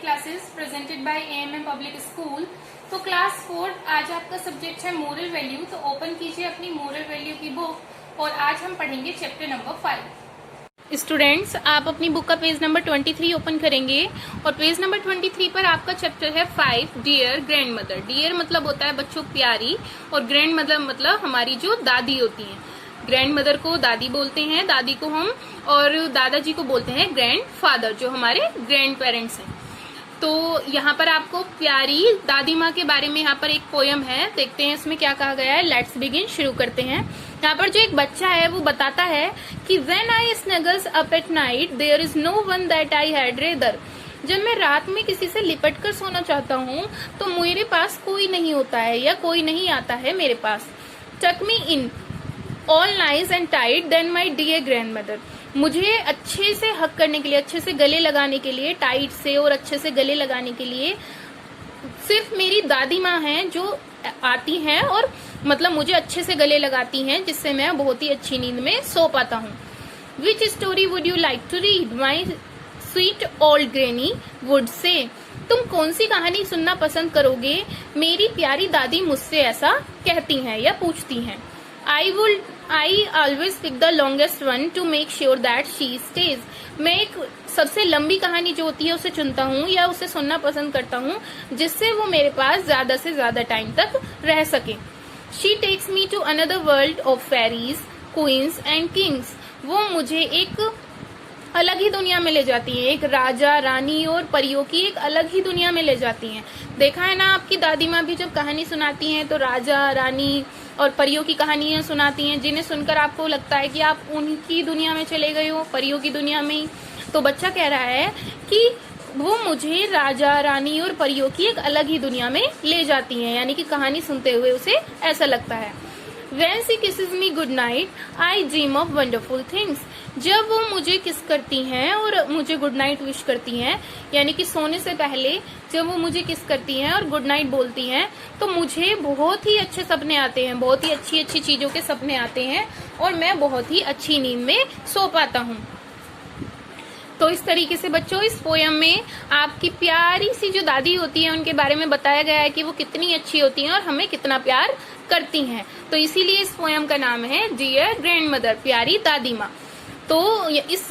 Classes presented by AMM public school. तो class 4 आज आपका सब्जेक्ट है मोरल वैल्यू। तो ओपन कीजिए अपनी मोरल वैल्यू की बुक और आज हम पढ़ेंगे चैप्टर नंबर 5। स्टूडेंट्स, आप अपनी बुक का पेज नंबर 23 ओपन करेंगे और पेज नंबर 23 पर आपका चैप्टर है 5 डियर ग्रैंड मदर। डियर मतलब होता है बच्चों प्यारी और ग्रैंड मदर मतलब हमारी जो दादी होती हैं। ग्रैंड मदर को दादी बोलते हैं, दादी को हम, और दादाजी को बोलते हैं ग्रैंड फादर, जो हमारे ग्रैंड पेरेंट्स हैं। तो यहाँ पर आपको प्यारी दादी माँ के बारे में यहाँ पर एक पोयम है, देखते हैं इसमें क्या कहा गया है। लेट्स बिगिन, शुरू करते हैं। यहाँ पर जो एक बच्चा है वो बताता है कि when I snuggles up at night there is no one that I had rather. जब मैं रात में किसी से लिपट कर सोना चाहता हूँ तो मेरे पास कोई नहीं होता है या कोई नहीं आता है मेरे पास। Tuck me in all nice and tight then my dear grandmother. मुझे अच्छे से हक करने के लिए, अच्छे से गले लगाने के लिए, टाइट से और अच्छे से गले लगाने के लिए सिर्फ मेरी दादी माँ हैं जो आती हैं और मतलब मुझे अच्छे से गले लगाती हैं, जिससे मैं बहुत ही अच्छी नींद में सो पाता हूँ। Which story would you like to read? My sweet old granny would say. तुम कौन सी कहानी सुनना पसंद करोगे? मेरी प्यारी दादी मुझसे ऐसा कहती हैं या पूछती हैं। I always pick the longest one to make sure that she stays. मैं एक सबसे लंबी कहानी जो होती है उसे चुनता हूँ या उसे सुनना पसंद करता हूँ जिससे वो मेरे पास ज्यादा से ज्यादा टाइम तक रह सके। She takes me to another world of fairies, queens and kings. वो मुझे एक अलग ही दुनिया में ले जाती है, एक राजा रानी और परियों की एक अलग ही दुनिया में ले जाती हैं। देखा है ना, आपकी दादी माँ भी जब कहानी सुनाती हैं तो राजा रानी और परियों की कहानियां सुनाती हैं, जिन्हें सुनकर आपको लगता है कि आप उनकी दुनिया में चले गए हो, परियों की दुनिया में। तो बच्चा कह रहा है कि वो मुझे राजा रानी और परियों की एक अलग ही दुनिया में ले जाती हैं, यानी कि कहानी सुनते हुए उसे ऐसा लगता है। When she kisses me good night, I dream of wonderful things. जब वो मुझे किस करती हैं और मुझे गुड नाइट विश करती हैं, यानी कि सोने से पहले जब वो मुझे किस करती हैं और गुड नाइट बोलती हैं, तो मुझे बहुत ही अच्छे सपने आते हैं, बहुत ही अच्छी अच्छी चीजों के सपने आते हैं और मैं बहुत ही अच्छी नींद में सो पाता हूँ। तो इस तरीके से बच्चों इस पोयम में आपकी प्यारी सी जो दादी होती है उनके बारे में बताया गया है कि वो कितनी अच्छी होती हैं और हमें कितना प्यार करती हैं। तो इसीलिए इस पोयम का नाम है डियर ग्रैंड मदर, प्यारी दादी माँ। तो इस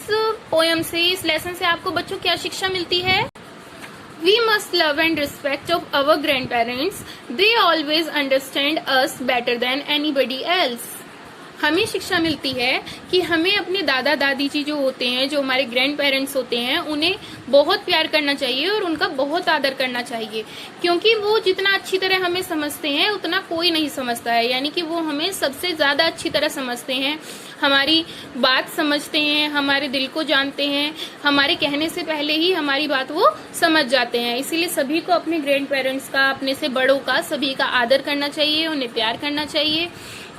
पोयम से, इस लेसन से आपको बच्चों क्या शिक्षा मिलती है? We must love and respect of our grandparents. They always understand us better than anybody else. हमें शिक्षा मिलती है कि हमें अपने दादा दादी जी जो होते हैं, जो हमारे ग्रैंड पेरेंट्स होते हैं, उन्हें बहुत प्यार करना चाहिए और उनका बहुत आदर करना चाहिए, क्योंकि वो जितना अच्छी तरह हमें समझते हैं उतना कोई नहीं समझता है। यानी कि वो हमें सबसे ज्यादा अच्छी तरह समझते हैं, हमारी बात समझते हैं, हमारे दिल को जानते हैं, हमारे कहने से पहले ही हमारी बात वो समझ जाते हैं। इसीलिए सभी को अपने ग्रैंड पेरेंट्स का, अपने से बड़ों का, सभी का आदर करना चाहिए, उन्हें प्यार करना चाहिए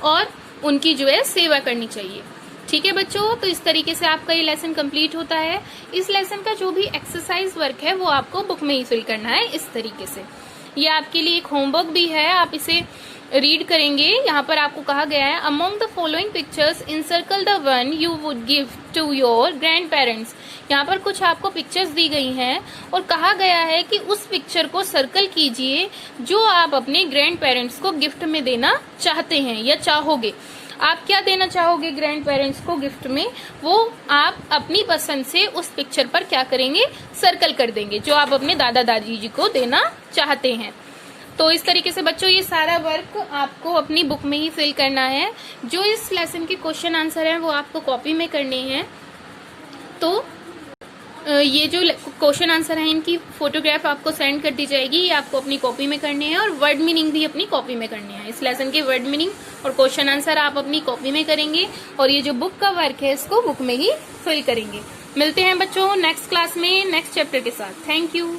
और उनकी जो है सेवा करनी चाहिए। ठीक है बच्चों, तो इस तरीके से आपका ये लेसन कंप्लीट होता है। इस लेसन का जो भी एक्सरसाइज वर्क है वो आपको बुक में ही फिल करना है इस तरीके से। ये आपके लिए एक होमवर्क भी है, आप इसे रीड करेंगे। यहाँ पर आपको कहा गया है among the following pictures encircle the one you would give to your grandparents. यहाँ पर कुछ आपको पिक्चर्स दी गई हैं और कहा गया है कि उस पिक्चर को सर्कल कीजिए जो आप अपने ग्रैंड पेरेंट्स को गिफ्ट में देना चाहते हैं या चाहोगे। आप क्या देना चाहोगे ग्रैंड पेरेंट्स को गिफ्ट में, वो आप अपनी पसंद से उस पिक्चर पर क्या करेंगे, सर्कल कर देंगे, जो आप अपने दादा दादी जी को देना चाहते हैं। तो इस तरीके से बच्चों ये सारा वर्क आपको अपनी बुक में ही फिल करना है। जो इस लेसन के क्वेश्चन आंसर हैं वो आपको कॉपी में करने हैं। तो ये जो क्वेश्चन आंसर है इनकी फोटोग्राफ आपको सेंड कर दी जाएगी, ये आपको अपनी कॉपी में करने हैं और वर्ड मीनिंग भी अपनी कॉपी में करने हैं। इस लेसन के वर्ड मीनिंग और क्वेश्चन आंसर आप अपनी कॉपी में करेंगे और ये जो बुक का वर्क है इसको बुक में ही फिल करेंगे। मिलते हैं बच्चों नेक्स्ट क्लास में नेक्स्ट चैप्टर के साथ। Thank you.